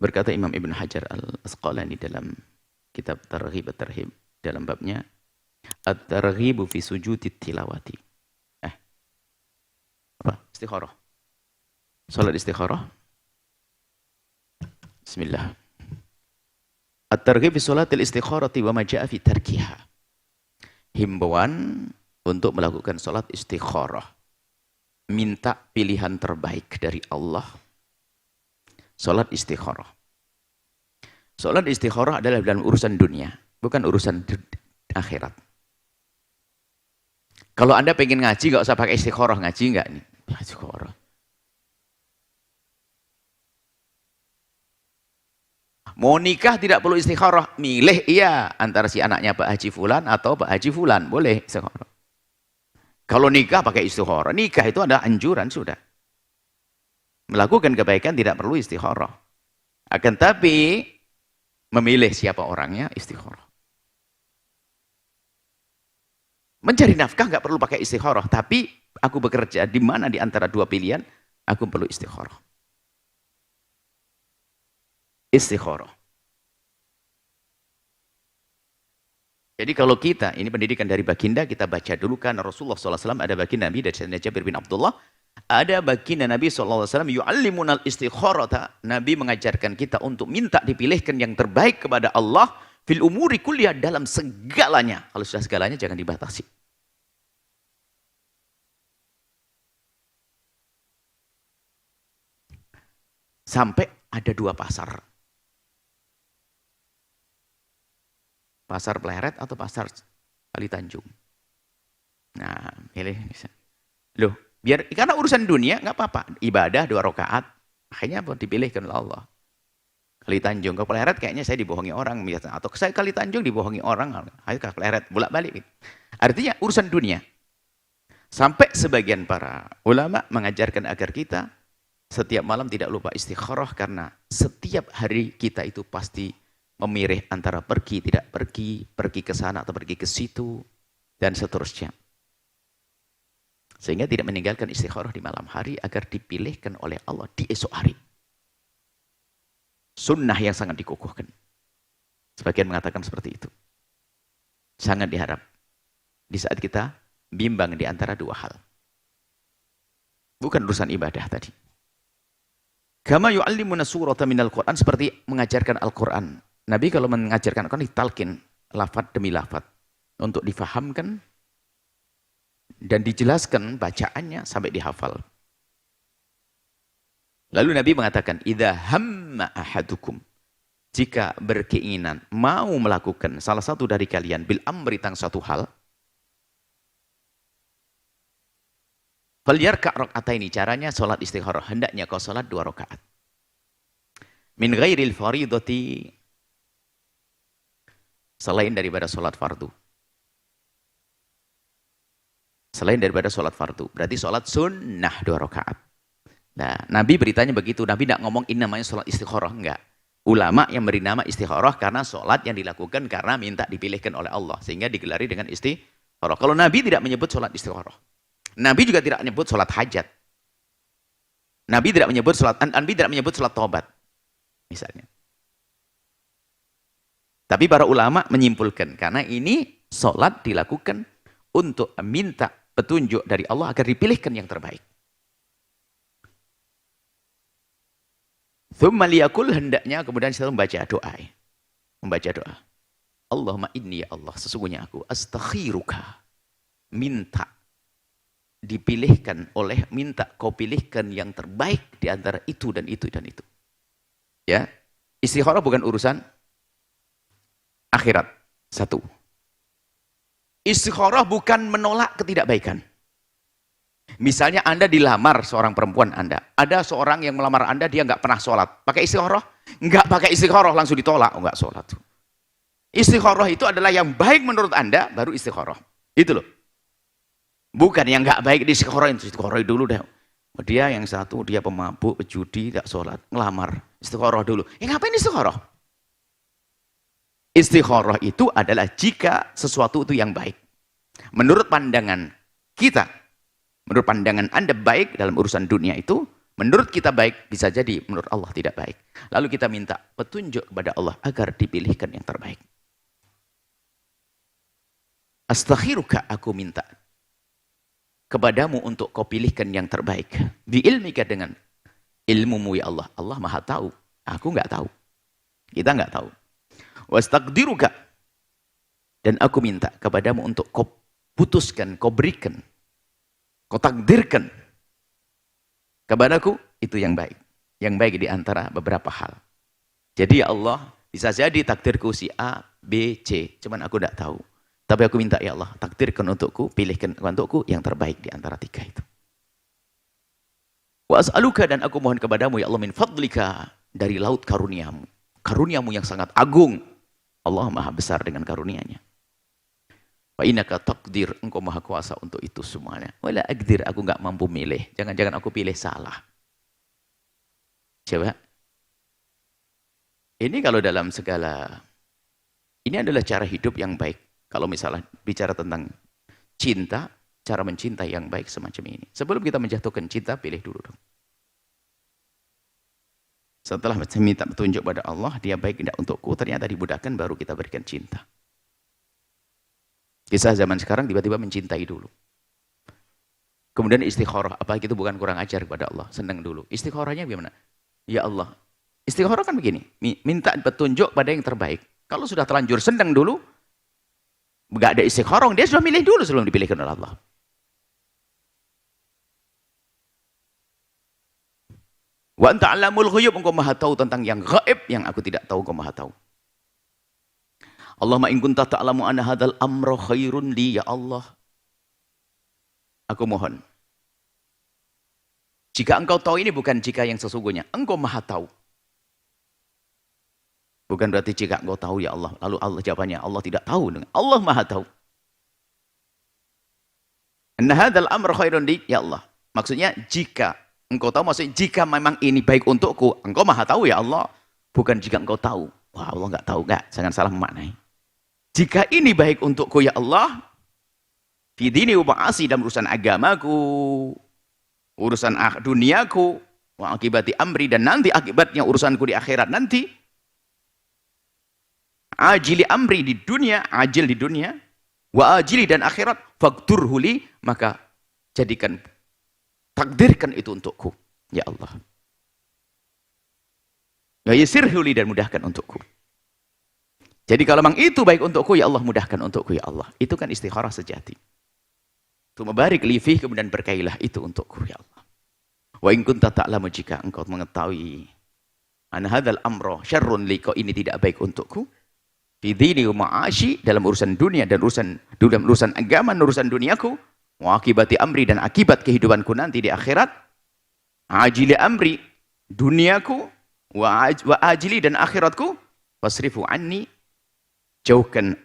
Berkata Imam Ibn Hajar Al-Asqalani dalam kitab Targhib At-Tarhib dalam babnya At-Targhibu fi sujudit tilawati. Apa? Istikharah. Salat istikharah. Bismillah. At-Targhib fi salatil istikharati wa ma jaa fi tarkiha. Himbauan untuk melakukan salat istikharah. Minta pilihan terbaik dari Allah. Salat istikharah. Salat istikharah adalah dalam urusan dunia, bukan urusan akhirat. Kalau Anda pengen ngaji, nggak usah pakai istikharah. Ngaji nggak nih? Istikharah. Mau nikah tidak perlu istikharah. Milih iya antara si anaknya Pak Haji Fulan atau Pak Haji Fulan. Boleh istikharah. Kalau nikah pakai istikharah. Nikah itu ada anjuran sudah. Melakukan kebaikan tidak perlu istikharah. Akan tapi memilih siapa orangnya istikharah. Mencari nafkah nggak perlu pakai istikharah, tapi aku bekerja di mana di antara dua pilihan, aku perlu istikharah. Istikharah. Jadi kalau kita, ini pendidikan dari baginda, kita baca dulu kan Rasulullah SAW ada baginda Nabi dari Sayyidina Jabir bin Abdullah, ada baginda Nabi SAW, yu'allimunal istikharata, Nabi mengajarkan kita untuk minta dipilihkan yang terbaik kepada Allah, fil umuri kuliah dalam segalanya. Kalau sudah segalanya jangan dibatasi. Sampai ada dua pasar. Pasar Pleret atau pasar Kali Tanjung. Nah, pilih. Loh, karena urusan dunia nggak apa-apa. Ibadah 2 rakaat, akhirnya dipilihkan oleh Allah. Kali Tanjung, ke Pleret kayaknya saya dibohongi orang, atau saya Kali Tanjung dibohongi orang, ayo ke Pleret, bolak-balik. Artinya urusan dunia. Sampai sebagian para ulama mengajarkan agar kita setiap malam tidak lupa istikharah, karena setiap hari kita itu pasti memilih antara pergi, tidak pergi, pergi ke sana atau pergi ke situ, dan seterusnya. Sehingga tidak meninggalkan istikharah di malam hari agar dipilihkan oleh Allah di esok hari. Sunnah yang sangat dikukuhkan. Sebagian mengatakan seperti itu. Sangat diharap di saat kita bimbang di antara dua hal. Bukan urusan ibadah tadi. Kama yu'allimuna surata minal Qur'an, seperti mengajarkan Al-Quran. Nabi kalau mengajarkan Al-Quran ditalkin lafaz demi lafaz untuk difahamkan dan dijelaskan bacaannya sampai dihafal. Lalu Nabi mengatakan, idza hamma ahadukum, jika berkeinginan mau melakukan salah satu dari kalian bil amri tentang satu hal, falyarka' rak'ataini, caranya salat istikharah, hendaknya kau salat 2 rakaat. Min ghairil faridati, selain daripada salat fardu. Selain daripada salat fardu, berarti salat sunnah 2 rakaat. Nah, Nabi beritanya begitu. Nabi tidak ngomong ini namanya salat istikharah, enggak. Ulama yang beri nama istikharah karena salat yang dilakukan karena minta dipilihkan oleh Allah, sehingga digelari dengan istikharah. Kalau Nabi tidak menyebut salat istikharah. Nabi juga tidak menyebut salat hajat. Nabi tidak menyebut salat taubat. Misalnya. Tapi para ulama menyimpulkan karena ini salat dilakukan untuk minta petunjuk dari Allah agar dipilihkan yang terbaik. Thumma liyakul, hendaknya kemudian saya membaca doa. Membaca doa. Allahumma inni, ya Allah, sesungguhnya aku astakhiruka, minta dipilihkan minta kau pilihkan yang terbaik di antara itu dan itu dan itu. Ya. Istikharah bukan urusan akhirat. 1. Istikharah bukan menolak ketidakbaikan. Misalnya Anda dilamar seorang perempuan Anda. Ada seorang yang melamar Anda, dia nggak pernah sholat. Pakai istikharah? Nggak pakai istikharah, langsung ditolak. Oh, nggak sholat. Istikharah itu adalah yang baik menurut Anda, baru istikharah. Itu loh. Bukan yang nggak baik di istikharah dulu deh. Dia yang satu, dia pemabuk, pejudi, nggak sholat. Ngelamar. Istikharah dulu. Ngapain istikharah? Istikharah itu adalah jika sesuatu itu yang baik. Menurut pandangan kita, menurut pandangan Anda baik dalam urusan dunia itu, Menurut kita baik, bisa jadi menurut Allah tidak baik. Lalu kita minta petunjuk kepada Allah agar dipilihkan yang terbaik. Astakhiruka, aku minta kepadamu untuk kau pilihkan yang terbaik. Biilmika, dengan ilmumu ya Allah. Allah maha tahu, aku nggak tahu. Kita nggak tahu. Wastaqdiruka, dan aku minta kepadamu untuk kau putuskan, kau berikan, kau takdirkan kepadaku itu yang baik. Yang baik di antara beberapa hal. Jadi ya Allah, bisa jadi takdirku si A, B, C. Cuman aku tidak tahu. Tapi aku minta ya Allah, takdirkan untukku, pilihkan untukku yang terbaik di antara tiga itu. Wa as'aluka, dan aku mohon kepadamu ya Allah, min fadlika, dari laut karuniamu. Karuniamu yang sangat agung. Allah maha besar dengan karunianya. Wa innaka taqdir, engkau maha kuasa untuk itu semuanya. Wala aqdir, aku enggak mampu milih. Jangan-jangan aku pilih salah. Coba. Ini kalau dalam segala, ini adalah cara hidup yang baik. Kalau misalnya bicara tentang cinta, cara mencintai yang baik semacam ini. Sebelum kita menjatuhkan cinta, pilih dulu dong. Setelah minta petunjuk pada Allah, dia baik tidak untukku, ternyata dimudahkan, baru kita berikan cinta. Kisah zaman sekarang tiba-tiba mencintai dulu. Kemudian istikharah, apalagi itu bukan kurang ajar kepada Allah, senang dulu. Istikharahnya bagaimana? Ya Allah, istikharah kan begini, minta petunjuk pada yang terbaik. Kalau sudah terlanjur senang dulu, enggak ada istikharah, dia sudah milih dulu sebelum dipilihkan oleh Allah. Wa anta alamul ghuyub, engkau maha tahu tentang yang gaib, yang aku tidak tahu, engkau maha tahu. Allahumma in kunta ta'lamu anna hadzal amra khairun li, ya Allah. Aku mohon. Jika engkau tahu, ini bukan jika yang sesungguhnya, engkau maha tahu. Bukan berarti jika engkau tahu ya Allah. Lalu Allah jawabannya, Allah tidak tahu. Allah maha tahu. Anna hadzal amra khairun li, ya Allah. Maksudnya jika engkau tahu, maksudnya jika memang ini baik untukku, engkau maha tahu ya Allah. Bukan jika engkau tahu. Wah, Allah enggak tahu, enggak. Jangan salah memaknai. Jika ini baik untukku ya Allah, fi dini wa ma'asi, dalam urusan agamaku, urusan duniaku, wa akibati amri, dan nanti akibatnya urusanku di akhirat nanti, ajili amri di dunia, ajil di dunia, wa ajili dan akhirat, fakturhu li, maka jadikan, takdirkan itu untukku ya Allah. Ya yasirhu li, dan mudahkan untukku. Jadi kalau memang itu baik untukku, ya Allah, mudahkan untukku ya Allah. Itu kan istikharah sejati. Itu mabarik li fih, kemudian berkailah itu untukku ya Allah. Wa in kunta ta'lamu, jika engkau mengetahui an hadzal amra syarrun li, kau ini tidak baik untukku, fi dini wa ma'ashi, dalam urusan dunia dan dalam urusan agama dan urusan duniaku, wa akibati amri, dan akibat kehidupanku nanti di akhirat, ajili amri, duniaku, wa ajili, dan akhiratku, wasrifu anni, jauhkan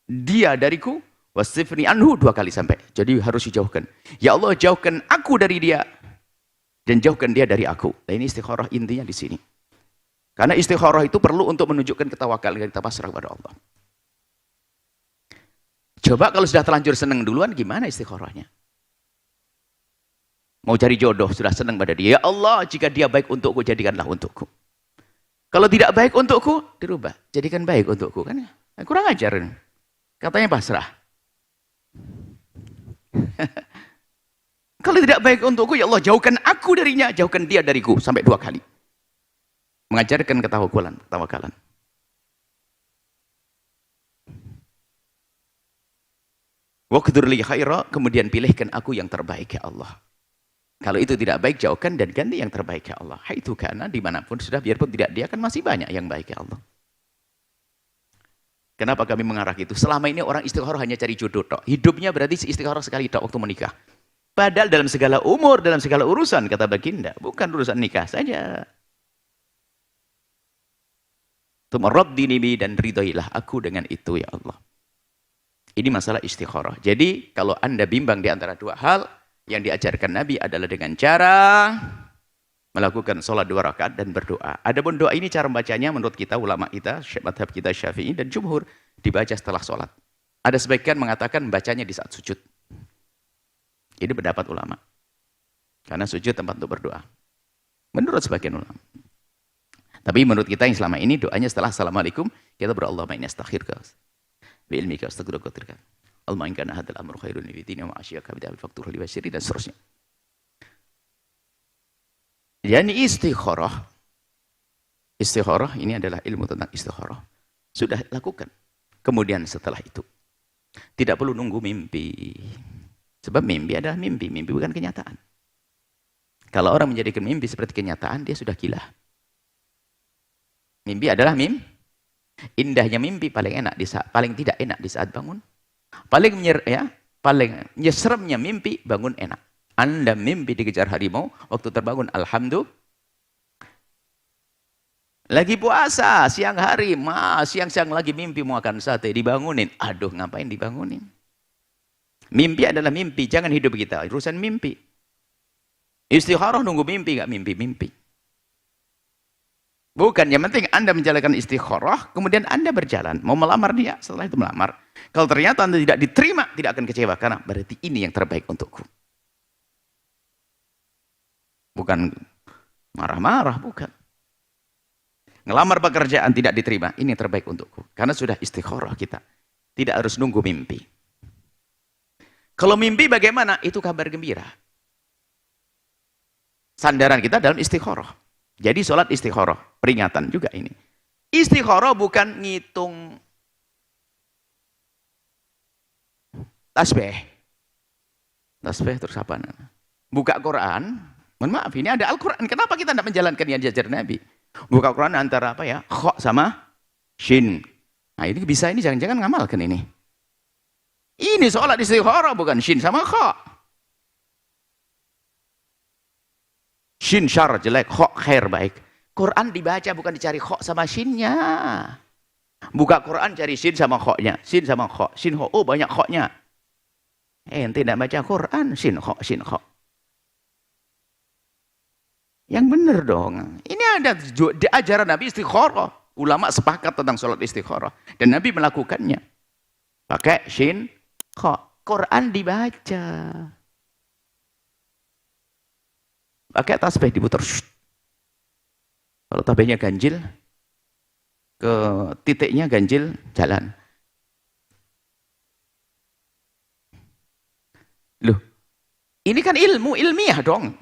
dia dariku, wasrifni anhu, 2 kali sampai. Jadi harus dijauhkan. Ya Allah, jauhkan aku dari dia, dan jauhkan dia dari aku. Nah, ini istikharah intinya di sini. Karena istikharah itu perlu untuk menunjukkan ketawakal, kita pasrah kepada Allah. Coba kalau sudah terlanjur senang duluan, gimana istikharahnya? Mau cari jodoh, sudah senang pada dia. Ya Allah, jika dia baik untukku, jadikanlah untukku. Kalau tidak baik untukku, dirubah. Jadikan baik untukku. Kan kurang ajar. Katanya pasrah. Kalau tidak baik untukku, ya Allah, jauhkan aku darinya, jauhkan dia dariku. Sampai 2 kali. Mengajarkan ketawakalan. Waqdur li khaira, kemudian pilihkan aku yang terbaik ya Allah. Kalau itu tidak baik, jauhkan dan ganti yang terbaik ya Allah. Haitsu kana, dimanapun sudah, biarpun tidak dia, kan masih banyak yang baik ya Allah. Kenapa kami mengarah itu? Selama ini orang istikharah hanya cari jodoh tok. Hidupnya berarti istikharah sekali tok waktu menikah. Padahal dalam segala umur, dalam segala urusan, kata baginda, bukan urusan nikah saja. Tumarraddini bi, dan ridhoilah aku dengan itu ya Allah. Ini masalah istikharah. Jadi kalau Anda bimbang di antara 2 hal, yang diajarkan Nabi adalah dengan cara melakukan sholat 2 rakaat dan berdoa. Adapun doa ini cara membacanya menurut kita, ulama kita, madhab kita Syafi'i dan jumhur, dibaca setelah sholat. Ada sebagian mengatakan bacanya di saat sujud. Ini pendapat ulama. Karena sujud tempat untuk berdoa. Menurut sebagian ulama. Tapi menurut kita yang selama ini doanya setelah assalamualaikum kita berallahumma inni astaghfiruka bi ilmika astaghfiruka. Allahumma in kana hadzal amru khairun li dini wa asyaka bi faktur li wasyri dan seterusnya. Yani istikharah. Istikharah ini adalah ilmu tentang istikharah. Sudah lakukan. Kemudian setelah itu tidak perlu nunggu mimpi. Sebab mimpi adalah mimpi, mimpi bukan kenyataan. Kalau orang menjadikan mimpi seperti kenyataan, dia sudah gila. Mimpi adalah mimpi. Indahnya mimpi paling enak di saat paling tidak enak di saat bangun. Paling nyeseremnya mimpi bangun enak. Anda mimpi dikejar harimau, waktu terbangun alhamdulillah. Lagi puasa siang hari, siang-siang lagi mimpi mau makan sate, dibangunin. Aduh, ngapain dibangunin? Mimpi adalah mimpi, jangan hidup kita urusan mimpi. Istikharah nunggu mimpi, nggak mimpi-mimpi. Bukan, yang penting Anda menjalankan istikharah, kemudian Anda berjalan. Mau melamar dia, setelah itu melamar. Kalau ternyata Anda tidak diterima, tidak akan kecewa. Karena berarti ini yang terbaik untukku. Bukan marah-marah, bukan. Ngelamar pekerjaan tidak diterima, ini yang terbaik untukku. Karena sudah istikharah kita. Tidak harus nunggu mimpi. Kalau mimpi bagaimana? Itu kabar gembira. Sandaran kita dalam istikharah. Jadi sholat istikharah, peringatan juga ini. Istikharah bukan ngitung tasbih. Tasbih terus apa? Buka Quran, mohon maaf ini ada Al-Quran. Kenapa kita tidak menjalankan yang diajar Nabi? Buka Quran antara apa ya? Kha sama shin. Nah ini bisa, ini jangan-jangan ngamalkan ini. Ini sholat istikharah bukan shin sama kha. Shin syar jelek, kha khair baik. Quran dibaca bukan dicari kha sama shinnya. Buka Quran cari shin sama kha-nya. Shin sama kha. Shin kha, oh banyak kha-nya. Ente tidak baca Quran, shin kha, shin kha. Yang benar dong. Ini ada ajaran Nabi istikharah. Ulama sepakat tentang sholat istikharah. Dan Nabi melakukannya. Pakai shin kha. Quran dibaca. Pakai tasbih diputar. Kalau tasbihnya ganjil, ke titiknya ganjil, jalan. Loh, ini kan ilmu, ilmiah dong.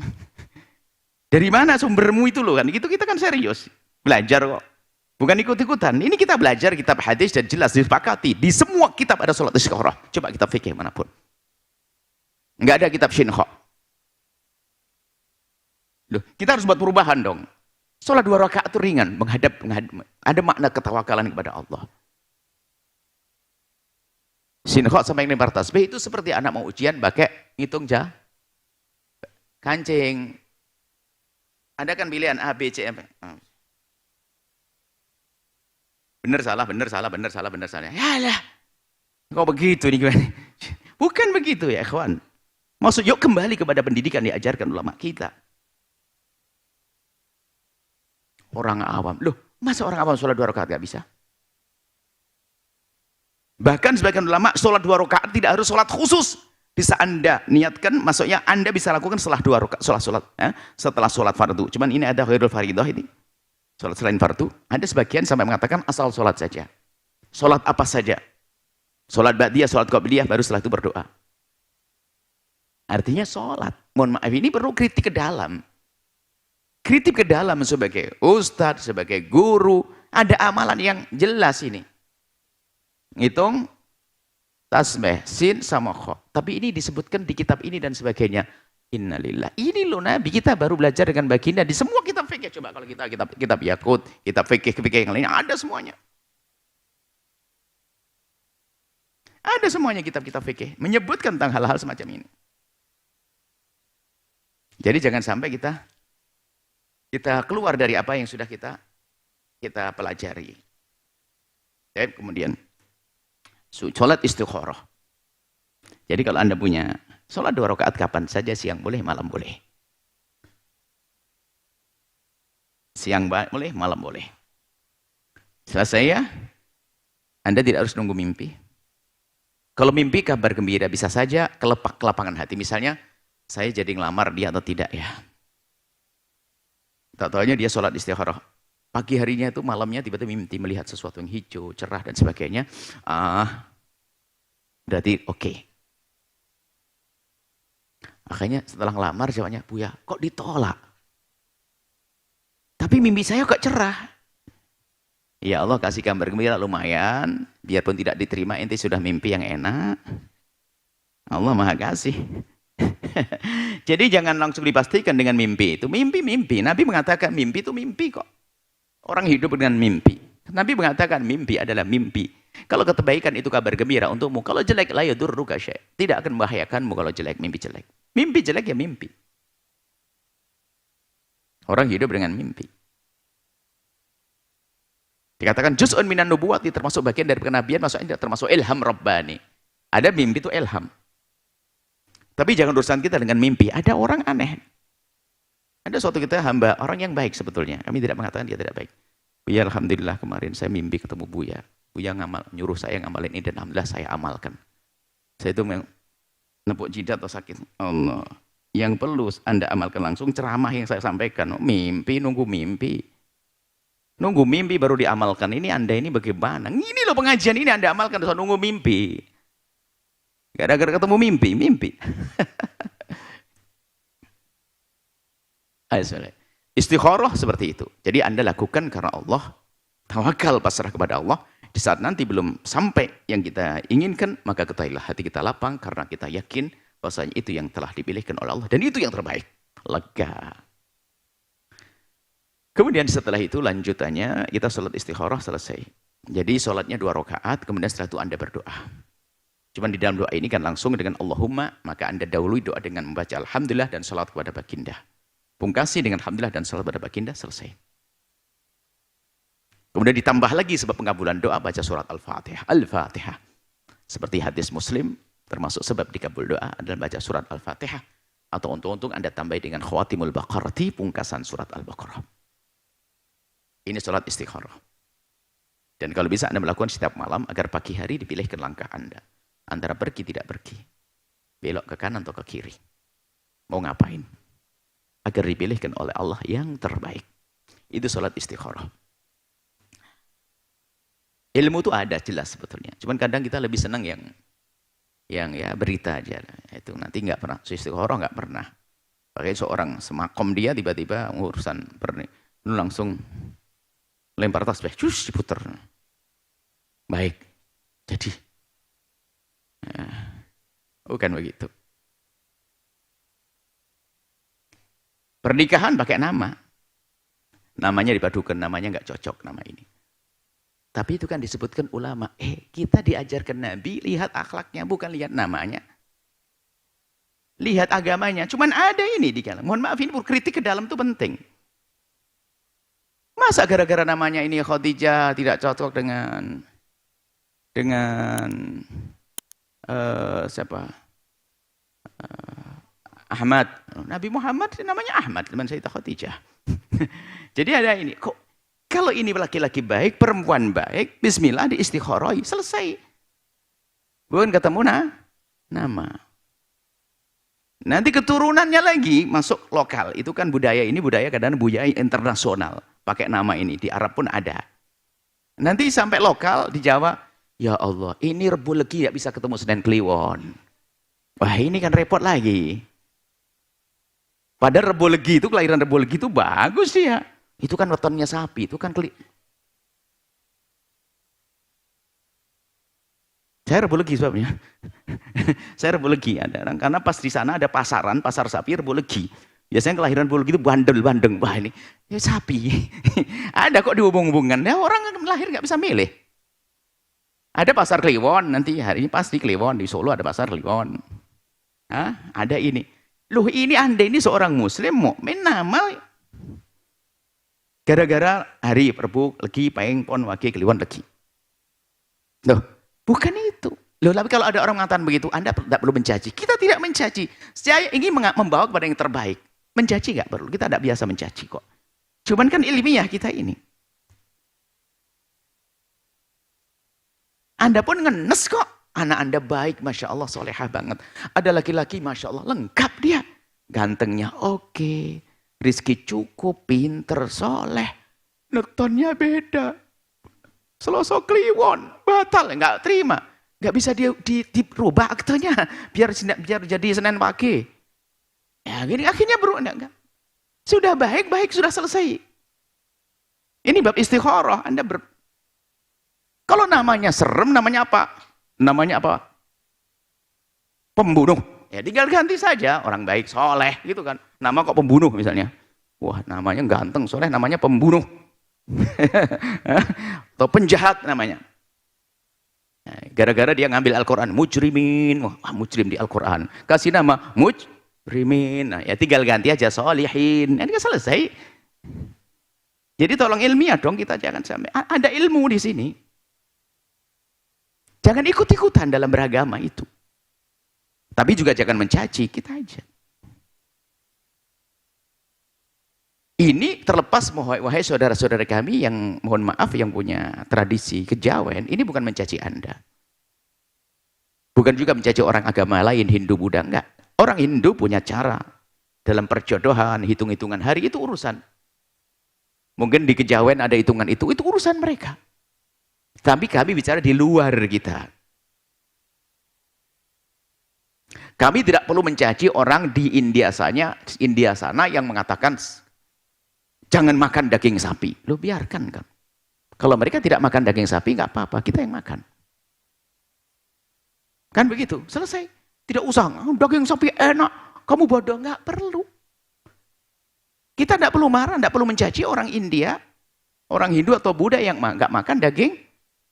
Dari mana sumbermu itu loh kan? Gitu kita kan serius. Belajar kok. Bukan ikut-ikutan. Ini kita belajar kitab hadis dan jelas disepakati. Di semua kitab ada sholat istikharah. Coba kita fikih manapun. Enggak ada kitab shinha. Loh, kita harus buat perubahan dong. Sholat 2 rakaat itu ringan, menghadap, ada makna ketawakalan kepada Allah. Shinha sampai lempar tasbih itu seperti anak mau ujian pakai ngitung kancing. Ada kan pilihan A, B, C, M. Benar salah, benar salah, benar salah, benar salah. Yalah, kok begitu nih gimana? Bukan begitu ya, ikhwan. Maksud yuk kembali kepada pendidikan diajarkan ulama kita. Orang awam. Loh, masa orang awam sholat 2 rakaat gak bisa? Bahkan sebagian ulama sholat 2 rakaat tidak harus sholat khusus. Bisa Anda niatkan, maksudnya Anda bisa lakukan setelah 2 rakaat, setelah sholat fardu. Cuman ini ada khairul faridah ini. Sholat selain fardu. Ada sebagian sampai mengatakan asal sholat saja. Sholat apa saja. Sholat ba'diyah, sholat qabliyah, baru setelah itu berdoa. Artinya sholat. Mohon maaf, ini perlu kritik ke dalam. Kritik ke dalam sebagai ustadz, sebagai guru. Ada amalan yang jelas ini. Ngitung tasbih, sin sama kha. Tapi ini disebutkan di kitab ini dan sebagainya. Innalillah. Ini loh Nabi, kita baru belajar dengan baginda di semua kitab fikih. Coba kalau kitab Yakut, kitab fikih yang lain ada semuanya. Ada semuanya kitab-kitab fikih menyebutkan tentang hal-hal semacam ini. Jadi jangan sampai kita keluar dari apa yang sudah kita pelajari. Dan kemudian sholat istikharah. Jadi kalau Anda punya sholat 2 rakaat kapan saja, siang boleh, malam boleh. Siang boleh, malam boleh. Selesai ya, Anda tidak harus nunggu mimpi. Kalau mimpi kabar gembira bisa saja kelapangan hati. Misalnya, saya jadi ngelamar dia atau tidak ya. Tak tahunya dia sholat istikharah. Pagi harinya itu malamnya tiba-tiba mimpi melihat sesuatu yang hijau, cerah dan sebagainya. Berarti oke. Akhirnya setelah ngelamar jawabnya, Buya, kok ditolak? Tapi mimpi saya kok cerah. Ya Allah kasih kabar gembira lumayan, biarpun tidak diterima ente sudah mimpi yang enak. Allah Maha Kasih. Jadi jangan langsung dipastikan dengan mimpi itu. Mimpi. Nabi mengatakan mimpi itu mimpi kok. Orang hidup dengan mimpi. Nabi mengatakan mimpi adalah mimpi. Kalau kebaikan itu kabar gembira untukmu. Kalau jelek la yadurruka syai'. Tidak akan membahayakanmu kalau jelek, mimpi jelek. Mimpi jelek ya mimpi. Orang hidup dengan mimpi. Dikatakan juz'un minan nubuwati, termasuk bagian dari kenabian, maksudnya termasuk ilham rabbani. Ada mimpi itu ilham. Tapi jangan urusan kita dengan mimpi. Ada orang aneh. Ada suatu kita hamba, orang yang baik sebetulnya. Kami tidak mengatakan dia tidak baik. Buya, alhamdulillah kemarin saya mimpi ketemu Buya. Buya nyuruh saya ngamalin ini dan alhamdulillah saya amalkan. Saya itu nepuk jidat atau sakit. Allah. Yang perlu Anda amalkan langsung ceramah yang saya sampaikan. Mimpi, nunggu mimpi. Nunggu mimpi baru diamalkan. Ini Anda ini bagaimana? Ini loh pengajian ini Anda amalkan, soal nunggu mimpi. Gara-gara ketemu mimpi. Istikharah seperti itu. Jadi Anda lakukan karena Allah, tawakal, pasrah kepada Allah. Di saat nanti belum sampai yang kita inginkan, maka ketahuilah hati kita lapang karena kita yakin bahwasanya itu yang telah dipilihkan oleh Allah dan itu yang terbaik. Lega. Kemudian setelah itu lanjutannya kita sholat istikharah selesai. Jadi sholatnya 2 rakaat, kemudian setelah itu Anda berdoa. Cuman di dalam doa ini kan langsung dengan Allahumma, maka Anda dahului doa dengan membaca Alhamdulillah dan sholat kepada baginda. Pungkasi dengan Alhamdulillah dan sholat kepada baginda, selesai. Kemudian ditambah lagi sebab pengabulan doa, baca surat Al-Fatihah. Al-Fatihah. Seperti hadis Muslim, termasuk sebab dikabul doa adalah baca surat Al-Fatihah. Atau untung-untung Anda tambah dengan khawatimul baqarati, pungkasan surat Al-Baqarah. Ini sholat istikharah. Dan kalau bisa Anda melakukan setiap malam agar pagi hari dipilihkan langkah Anda. Antara pergi tidak pergi. Belok ke kanan atau ke kiri. Mau ngapain? Agar dipilihkan oleh Allah yang terbaik. Itu sholat istikharah. Ilmu itu ada jelas sebetulnya. Cuman kadang kita lebih senang yang ya berita aja. Itu nanti nggak pernah. Istikharah nggak pernah. Pakai seorang semakom dia tiba-tiba urusan langsung lempar tasbih, cus diputer. Baik. Jadi bukan begitu. Pernikahan pakai nama. Namanya dipadukan, namanya nggak cocok nama ini. Tapi itu kan disebutkan ulama. Kita diajarkan Nabi, lihat akhlaknya, bukan lihat namanya. Lihat agamanya. Cuman ada ini di dalam. Mohon maaf, ini kritik ke dalam itu penting. Masa gara-gara namanya ini Khadijah tidak cocok dengan siapa? Ahmad. Nabi Muhammad namanya Ahmad, teman saya Khadijah. Jadi ada ini, kok kalau ini laki-laki baik, perempuan baik, bismillah diistikharoi, selesai. Bukan ketemu nama. Nanti keturunannya lagi masuk lokal. Itu kan budaya ini, budaya kadang budaya internasional. Pakai nama ini, di Arab pun ada. Nanti sampai lokal di Jawa, ya Allah, ini Rebo Legi gak bisa ketemu Senen Kliwon. Wah ini kan repot lagi. Padahal Rebo Legi itu, kelahiran Rebo Legi itu bagus ya. Itu kan wetonnya sapi, itu kan saya Rebo Legi sebabnya. Saya Rebo Legi ada, karena pas di sana ada pasaran, pasar sapi Rebo Legi. Biasanya kelahiran Rebo Legi itu bandeng. Wah ini ya sapi. Ada kok dihubung-hubungkan. Ya orang lahir nggak bisa milih. Ada pasar Kliwon, nanti hari ini pasti Kliwon, di Solo ada pasar Kliwon. Ada ini. Loh ini Anda ini seorang muslim, mukmin nama. Gara-gara hari Rebo Legi, Paing, Pon, Wage, Kliwon, Legi. Loh, bukan itu. Loh, tapi kalau ada orang mengatakan begitu, Anda tidak perlu mencaci. Kita tidak mencaci. Saya ingin membawa kepada yang terbaik. Mencaci nggak perlu, kita tidak biasa mencaci kok. Cuman kan ilmiah kita ini. Anda pun ngenes kok. Anak Anda baik, Masya Allah, solehah banget. Ada laki-laki, Masya Allah, lengkap dia. Gantengnya oke. rizki cukup, pinter, soleh. Netonnya beda. Selosok kliwon, batal, nggak terima. Nggak bisa dirubah aktenya biar jadi Senin Pagi. Ya gini akhirnya enggak. Sudah baik sudah selesai. Ini bab istikharah. Kalau namanya serem, namanya apa? Namanya apa? Pembunuh. Ya tinggal ganti saja, orang baik, soleh gitu kan. Nama kok pembunuh misalnya. Wah, namanya ganteng, soleh, namanya pembunuh. Atau penjahat namanya. Gara-gara dia ngambil Al-Quran, mujrimin, wah mujrim di Al-Quran, kasih nama mujrimin. Nah, ya tinggal ganti aja solihin, ini kan selesai. Jadi tolong ilmiah dong, kita jangan sampai ada ilmu di sini. Jangan ikut-ikutan dalam beragama itu. Tapi juga jangan mencaci, kita aja. Ini terlepas, wahai saudara-saudara kami yang mohon maaf yang punya tradisi kejawen, ini bukan mencaci Anda. Bukan juga mencaci orang agama lain, Hindu, Buddha, enggak. Orang Hindu punya cara dalam perjodohan, hitung-hitungan hari, itu urusan. Mungkin di kejawen ada hitungan itu urusan mereka. Tapi kami bicara di luar kita. Kami tidak perlu mencaci orang di India sana yang mengatakan jangan makan daging sapi. Lo biarkan kan. Kalau mereka tidak makan daging sapi, nggak apa-apa. Kita yang makan. Kan begitu. Selesai. Tidak usah. Daging sapi enak. Kamu bodoh. Nggak perlu. Kita tidak perlu marah, tidak perlu mencaci orang India, orang Hindu atau Buddha yang nggak makan daging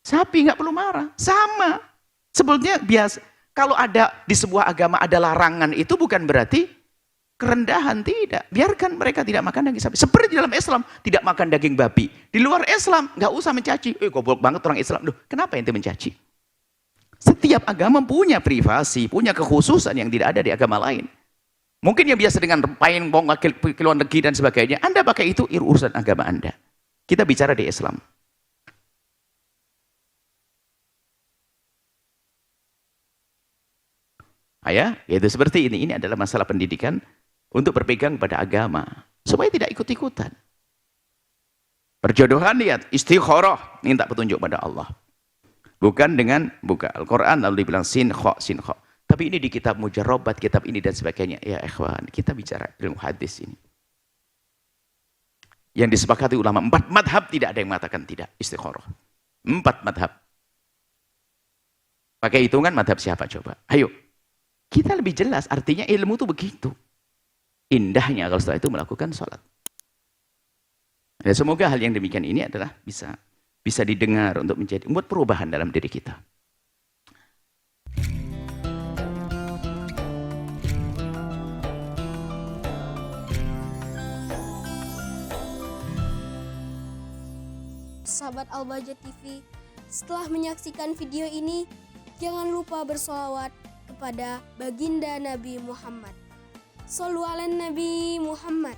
sapi. Nggak perlu marah. Sama. Sebetulnya biasa. Kalau ada di sebuah agama ada larangan, itu bukan berarti kerendahan, tidak. Biarkan mereka tidak makan daging sapi. Seperti di dalam Islam, tidak makan daging babi. Di luar Islam, nggak usah mencaci. Goblok banget orang Islam. Duh, kenapa ente mencaci? Setiap agama punya privasi, punya kekhususan yang tidak ada di agama lain. Mungkin yang biasa dengan pain, kiluan legi dan sebagainya. Anda pakai itu urusan agama Anda. Kita bicara di Islam. Yaitu seperti ini. Ini adalah masalah pendidikan untuk berpegang pada agama supaya tidak ikut-ikutan. Perjodohan lihat istikharah, minta petunjuk pada Allah. Bukan dengan buka Al-Quran lalu dibilang sin kha. Tapi ini di kitab mujarrabat, kitab ini dan sebagainya. Ya ikhwan, kita bicara ilmu hadis ini. Yang disepakati ulama 4 madhab tidak ada yang mengatakan tidak istikharah. 4 madhab. Pakai hitungan madhab siapa coba? Ayo. Kita lebih jelas, artinya ilmu itu begitu. Indahnya kalau setelah itu melakukan sholat. Ya, semoga hal yang demikian ini adalah bisa didengar untuk membuat perubahan dalam diri kita. Sahabat Al-Bahjah TV, setelah menyaksikan video ini, jangan lupa bersolawat kepada baginda Nabi Muhammad. Shollu ala Nabi Muhammad.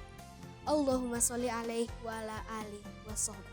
Allahumma sholli alaihi wa ala alihi wa sahbihi.